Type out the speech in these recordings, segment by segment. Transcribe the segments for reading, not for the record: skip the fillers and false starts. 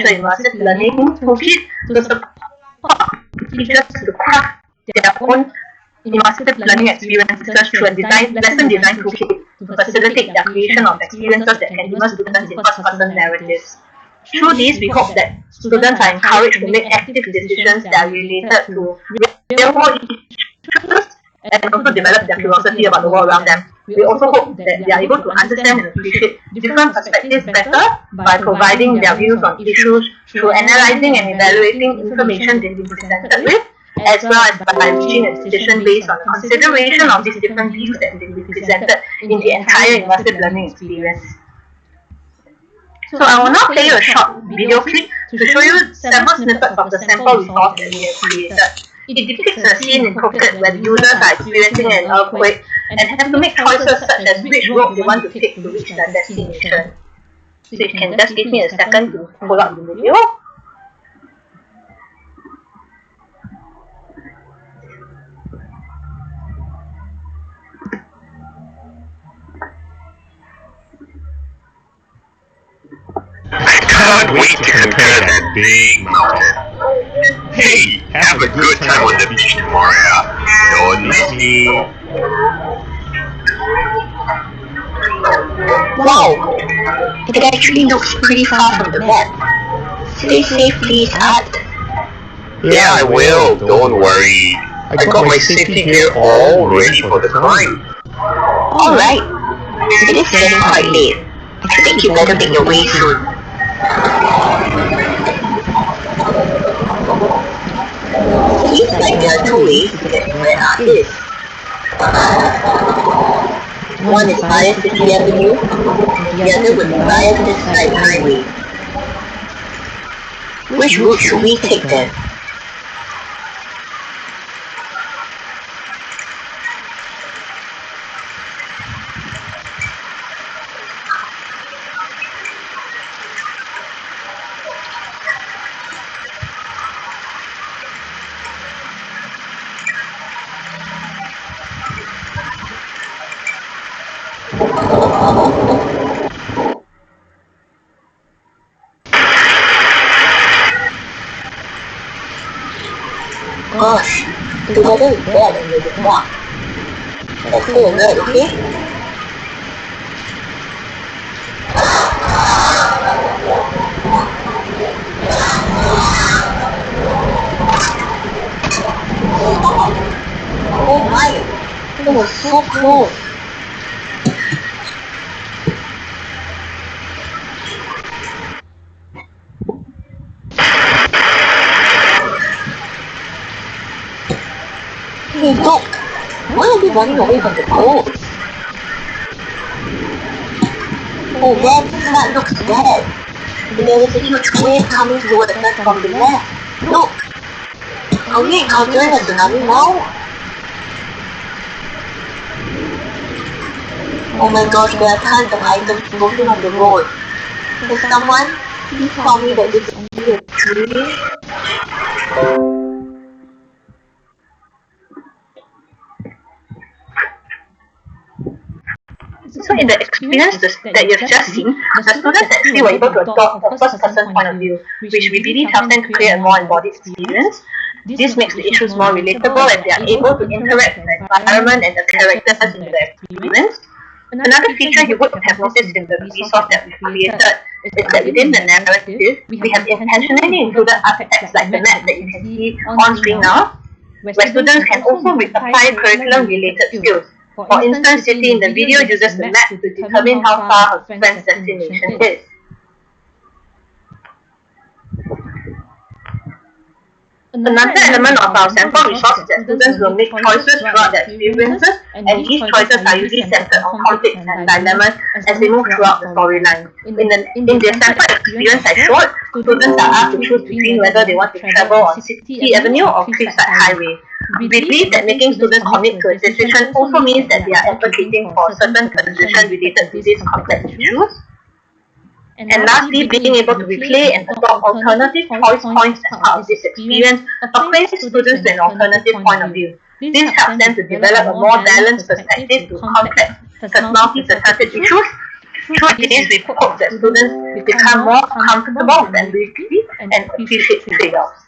immersive learning toolkit to support teachers to craft their own immersive learning experiences through a lesson design toolkit to facilitate the creation of experiences that can immerse students in first-person narratives. Through these, we hope that students are encouraged to make active decisions that are related to real-world issues and also develop their curiosity about the world around them. We also hope that they are able to understand and appreciate different perspectives better by providing their views on issues through analyzing and evaluating information they've been presented with, as well as by reaching a decision based on the consideration of these different views that they've been presented in the entire immersive learning experience. So I will now play you a short video clip to show you several snippets of the sample resource that we have created. It depicts a scene in Phuket where the users are experiencing an earthquake and have to make choices such as which road they want to take to reach their destination. So you can just give me a second to pull up the video. I can't wait to compare that big mountain. Hey, have a good time on the beach tomorrow, yeah? Don't miss me. Wow, it actually looks pretty far from the map. Stay safe, please, Art. Yeah, I will. Don't worry. I got my safety gear all ready for the climb. Alright, it is getting quite late. I think you better make your way soon. Seems like there are two ways to get to where Art is. One is via City Avenue, the other would be via this side highway. Which route should we take then? Gosh, the weather is bad and it is dark. Let's stay alert, okay? Oh my, it was so close. Hey, look! Why are we running away from the cold? Oh man, that looks bad. There is a huge wave coming towards us from the left. Look! Are we encountering a tsunami now? Oh my gosh, there are tons of items floating on the road. Can someone please tell me that this is only a dream? So in the experiences that you've just seen, the students actually were able to adopt a first-person point of view, which we believe helps them to create a more embodied experience. This makes the issues more relatable as they are able to interact with the environment and the characters in the experience. Another feature you would have noticed in the resource that we created is that within the narrative, we have intentionally included artifacts like the map that you can see on screen now, where students can also apply curriculum-related skills. For instance, City in the video uses the map to determine how far her friend's destination is. Another element of our sample resource is that students will make choices throughout their experiences, and these choices are usually centered on conflicts and dilemmas as they move throughout the storyline. In their sample experience I showed, students are asked to choose between whether they want to travel on City Avenue or Cliffside Highway. We believe that making students commit to a decision also means that they are advocating for a certain position related to these complex issues. And lastly, being able to replay and adopt alternative choice points as part of this experience acquaints students with an alternative point of view. This helps them to develop a more balanced perspective to complex multifaceted issues Through this, we hope that students become more comfortable with ambiguity and appreciate trade-offs.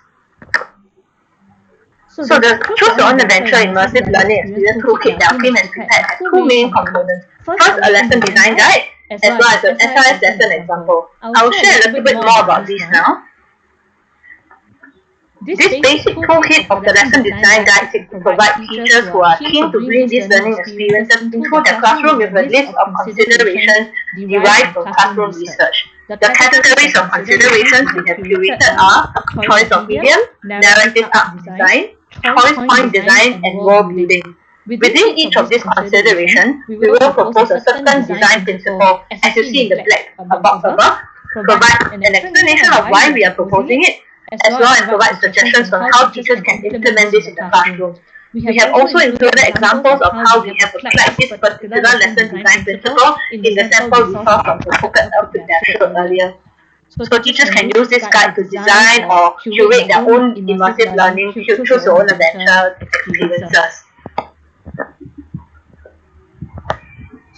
So the Choose Your Own Adventure Immersive Learning Experience Toolkit that our team has prepared has two main components. First, a lesson design guide, as well as an SRS lesson example. I will share a little bit more about this now. This basic toolkit of the lesson design guide seeks to provide teachers who are keen to bring these learning experiences into their classroom with a list of considerations derived from classroom research. The categories of considerations we have curated are choice of medium, narrative arc design, choice point design, and world building. Within each of these considerations, we will propose a certain design principle, as you see in the black box above, provide an explanation of why we are proposing it, as well as provide suggestions on how teachers can implement this in the classroom. We have also included examples of how we have applied this particular lesson design principle in the sample we saw from the book that I showed earlier. So teachers can use this guide to design or curate their own immersive learning, choose your own adventure experiences.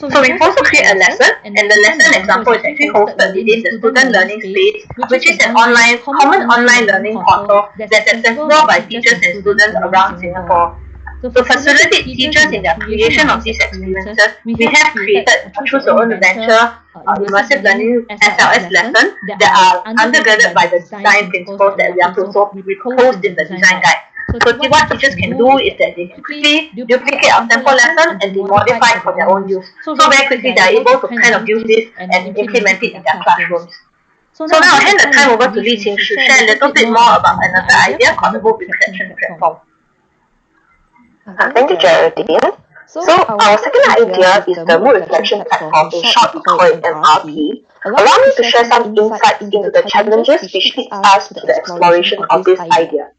So we've also created a lesson, and the lesson example is actually hosted within the Student Learning Space, which is an common online learning portal that's accessible by teachers and students around Singapore. To facilitate teachers in their creation of these experiences, we have created a Choose Your Own Adventure Immersive Learning SLS lesson that are undergirded by the design principles that we are proposed in the design guide. So what teachers can do is that they quickly duplicate our sample lesson and they modify it for their own use. So very quickly they are able to kind of use this and implement it in their classrooms. So now I'll hand the time over to Li Qing to share a little bit more about another idea called the Book Reflection Platform. Thank you, Geraldine. So our second idea is the Mood Reflection Platform, in short we call it MRP. Allow me to share some insights into the challenges which lead us to the exploration of this idea.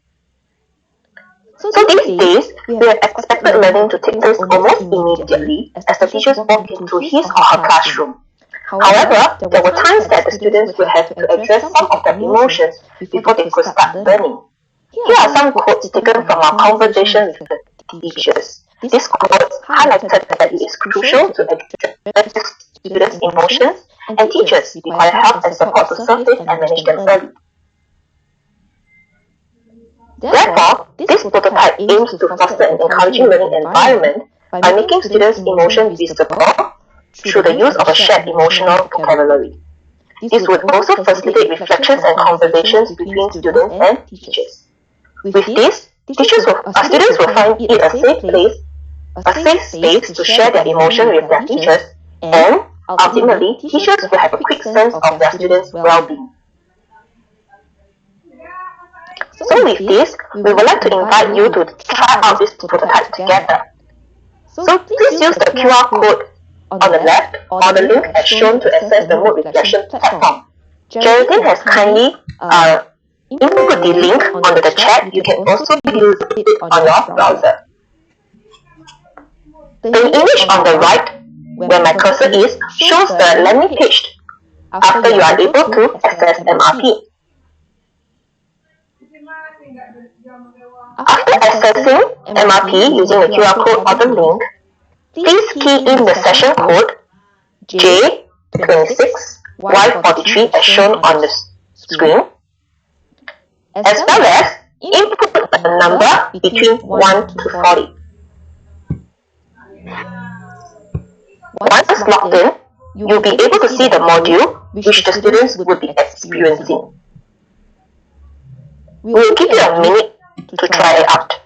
So these days, we have expected learning to take place almost immediately as the teachers walk into his or her classroom. However, there were times that the students would have to address some of their emotions before they could start learning. Here are some quotes taken from our conversation with the teachers. These quotes highlighted that it is crucial to address students' emotions, and teachers require help and support to surface and manage them early. Therefore, this prototype aims to foster an encouraging learning environment by making students' emotions visible through the use of a shared emotional vocabulary. This would also facilitate reflections and conversations between students and teachers. With this, students will find it a safe space to share their emotion with their teachers, and ultimately, teachers will have a quick sense of their students' well-being. So with this, we would like to invite you to try out this prototype together. So please use the QR code on the left or the link as shown to access the Mood Reflection platform. Geraldine has kindly input the link on the chat. You can also use it on your browser. The image on the right, where my cursor is, shows the landing page after you are able to access MRP. After accessing MRP using the QR code or the link, please key in the session code J26Y43 as shown on the screen, as well as input a number between 1 to 40. Once logged in, you'll be able to see the module which the students would be experiencing. We'll give you a minute to try it out.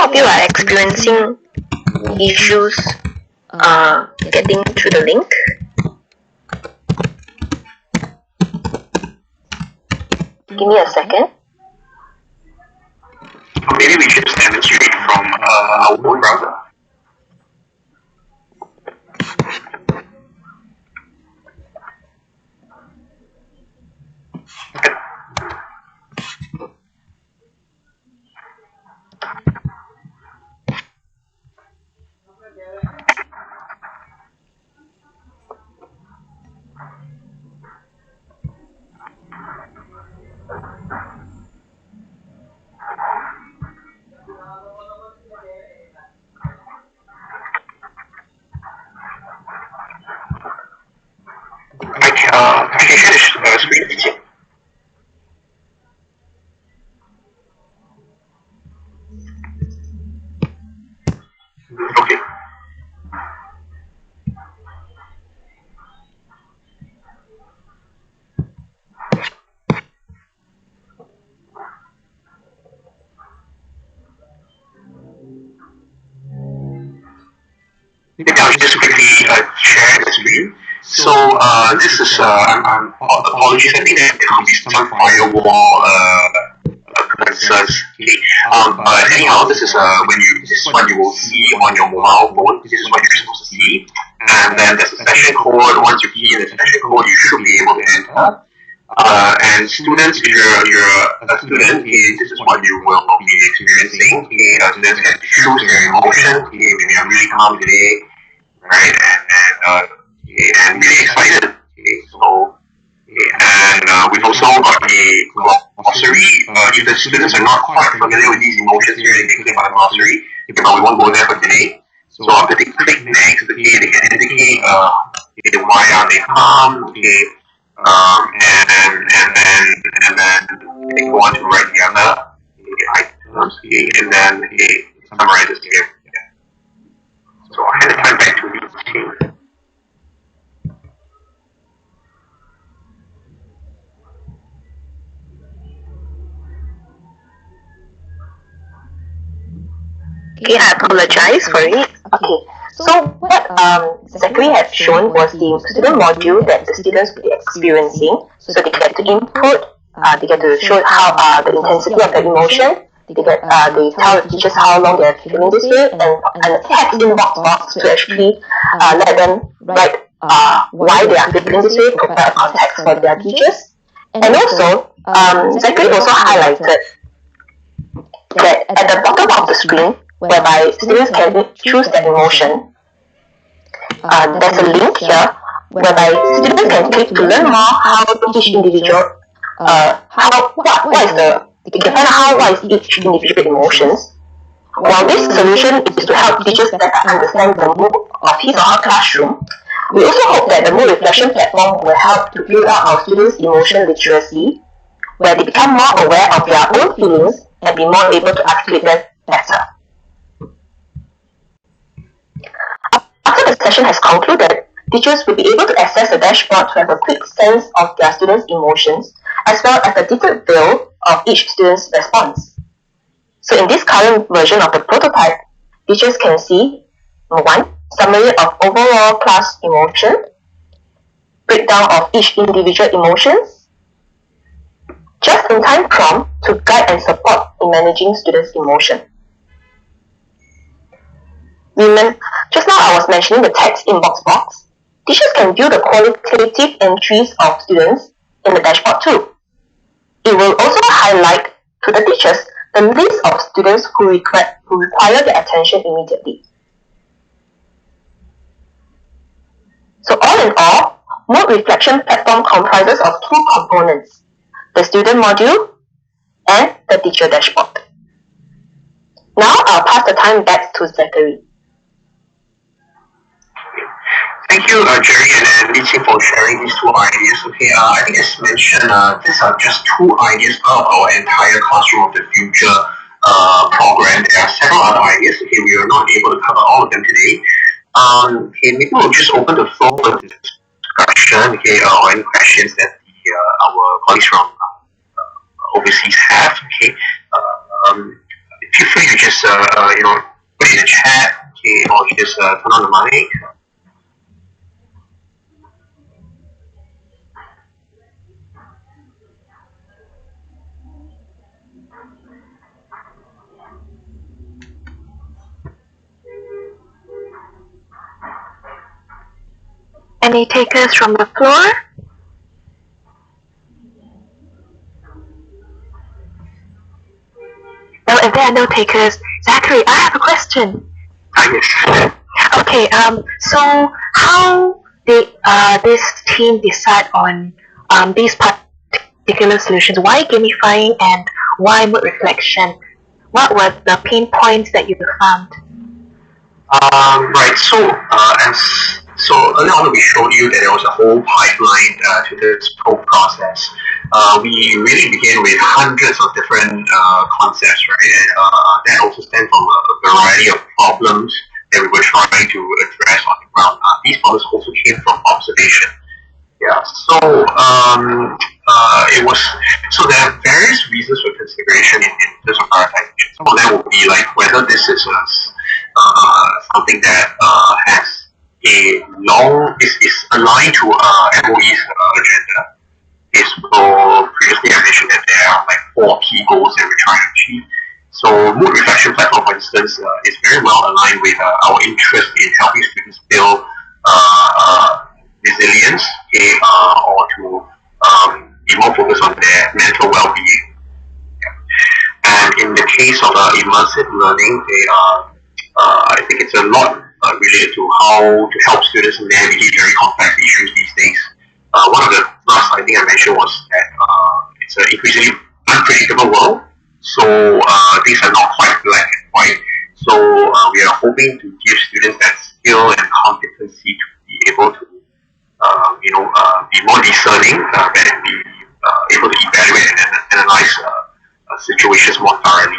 of you are experiencing issues getting through the link. Give me a second. Maybe we should demonstrate from our own browser. I can share the screen with you. Okay. Maybe I'll just quickly share the screen. So this is apologies. I think there could be some firewall concerns. Okay. But anyhow, this is this is what you will see on your mobile phone. This is what you're supposed to see. And then there's a session code. Once you key in the session code, you should be able to enter. And students, if you're a student, this is what you will be experiencing. Students can choose their emotion. Maybe I'm really calm today, right? And really excited. And we've also got a glossary. If the students are not quite familiar with these emotions, here they can click on the glossary. But we won't go there for today. So after they click next, they can indicate why are they calm. And then they go on to write the other items, and then summarize it here. So I hand the time back to you. Okay, I apologize for it. Okay, so what Zachary had shown was the student module that the students will be experiencing. So they get to input, they get to show how the intensity of the emotion. They tell the teachers how long they're feeling this way, and a text inbox box to actually let them write why they are feeling this way, provide context for their teachers. And also, Zachary also highlighted that at the bottom of the screen, whereby students can choose their emotion, there's a link here whereby students can click to learn more how each individual, they can find out what is each individual emotions. While this solution is to help teachers better understand the mood of his or her classroom, we also hope that the mood reflection platform will help to build up our students' emotional literacy, where they become more aware of their own feelings and be more able to articulate them better. After the session has concluded, teachers will be able to access the dashboard to have a quick sense of their students' emotions, as well as a detailed view of each student's response. So in this current version of the prototype, teachers can see 1. Summary of overall class emotion, breakdown of each individual emotions, just-in-time prompt to guide and support in managing students' emotion. Just now I was mentioning the text inbox box. Teachers can view the qualitative entries of students in the dashboard too. It will also highlight to the teachers the list of students who require their attention immediately. So all in all, Mood Reflection Platform comprises of 2 components, the student module and the teacher dashboard. Now I'll pass the time back to Zachary. Thank you, Jerry and Li-Qing, for sharing these 2 ideas. Okay, I think as mentioned, these are just 2 ideas out of our entire Classroom of the Future program. There are several other ideas. Okay, we are not able to cover all of them today. Okay, maybe we'll just open the floor for discussion. Okay, or any questions that our colleagues from overseas have. Okay, feel free to just put it in the chat, okay, or just turn on the mic. Any takers from the floor? Well, if there are no takers, Zachary, I have a question. Yes. Okay, so how did this team decide on these particular solutions? Why gamifying and why mood reflection? What were the pain points that you found? Right. So earlier on we showed you that there was a whole pipeline to this whole process. We really began with hundreds of different concepts, right? And that also stemmed from a variety of problems that we were trying to address on the ground. These problems also came from observation. Yeah. It was so there are various reasons for consideration in terms of prioritization. Some of them would be like whether this is something that has a long is aligned to MOE's agenda. So previously I mentioned that there are like 4 key goals that we're trying to achieve. So mood reflection platform, for instance, is very well aligned with our interest in helping students build resilience, okay, or to be more focused on their mental well-being. And in the case of immersive learning, I think it's a lot related to how to help students navigate very complex issues these days. One of the first I think I mentioned was that it's an increasingly unpredictable world, so things are not quite black and white. So we are hoping to give students that skill and competency to be able to, be more discerning and be able to evaluate and analyze situations more thoroughly.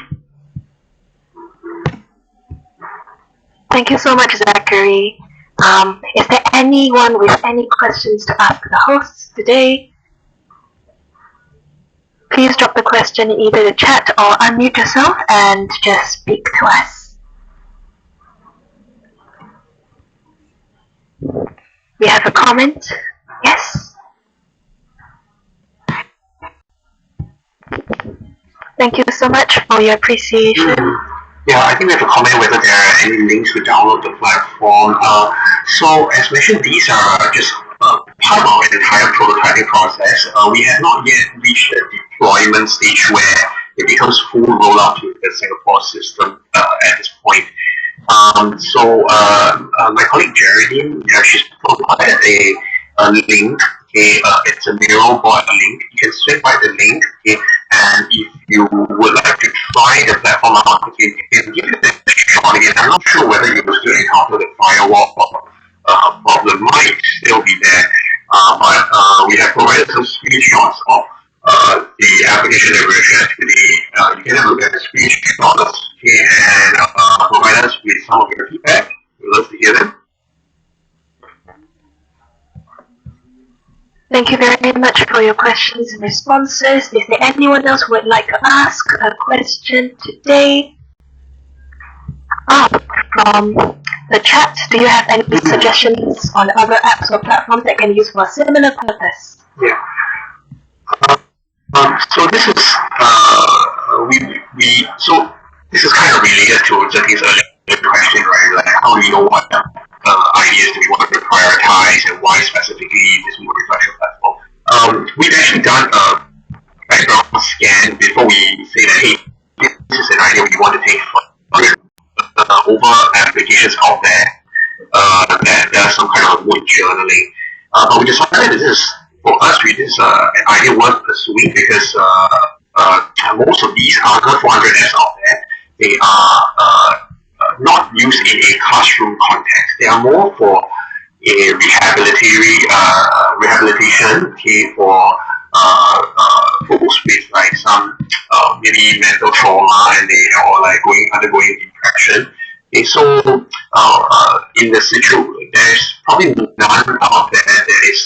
Thank you so much, Zachary. Is there anyone with any questions to ask the hosts today? Please drop the question in either the chat or unmute yourself and just speak to us. We have a comment. Yes? Thank you so much for your appreciation. Yeah, I think we have to comment whether there are any links to download the platform. So as mentioned, these are just part of our entire prototyping process. We have not yet reached the deployment stage where it becomes full rollout to the Singapore system at this point. My colleague Geraldine, she's provided a link. Okay, it's a Miro-bot link. You can swing by the link. Okay, and if you would like to try the platform out, okay, you can give it a shot again. I'm not sure whether you will still encounter the firewall problem. Might still be there, but we have provided some screenshots of the application that we're sharing today. You can have a look at the screenshots, okay, and provide us with some of your feedback. We'd love to hear them. Thank you very much for your questions and responses. Is there anyone else who would like to ask a question today? From the chat, do you have any suggestions on other apps or platforms that can be used for a similar purpose? Yeah. So this is so this is kind of related to Zach's earlier question, right? Like how do you know what ideas do we want to prioritize and why specifically this mood reflection platform? We've actually done a background scan before we say that hey, this is an idea we want to take over applications out there that does some kind of mood journaling. But we decided this is for us, this is an idea worth pursuing because most of these other 400 apps out there, they are not used in a classroom context. They are more for a rehabilitation, okay, for folks with like some maybe mental trauma and they or like undergoing depression. Okay, so in the situation, there's probably none out there that is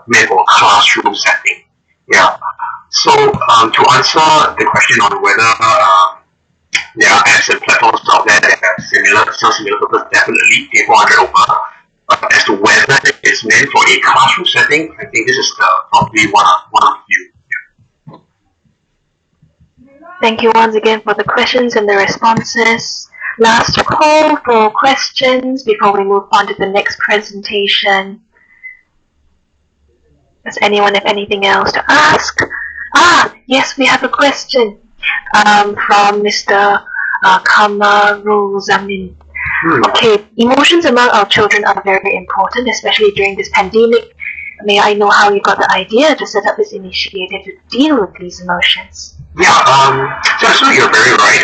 meant for a classroom setting. Yeah. So to answer the question on whether there are apps and platforms out there that have some similar purpose, definitely the 400 over. As to whether it's meant for a classroom setting, I think this is probably one of you. Thank you once again for the questions and the responses. Last call for questions before we move on to the next presentation. Does anyone have anything else to ask? Yes, we have a question from Mr. Kamaruzamin. Okay, emotions among our children are very important, especially during this pandemic. May I know how you got the idea to set up this initiative to deal with these emotions? Yeah, so you're very right.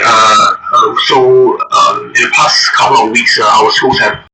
In the past couple of weeks, our schools have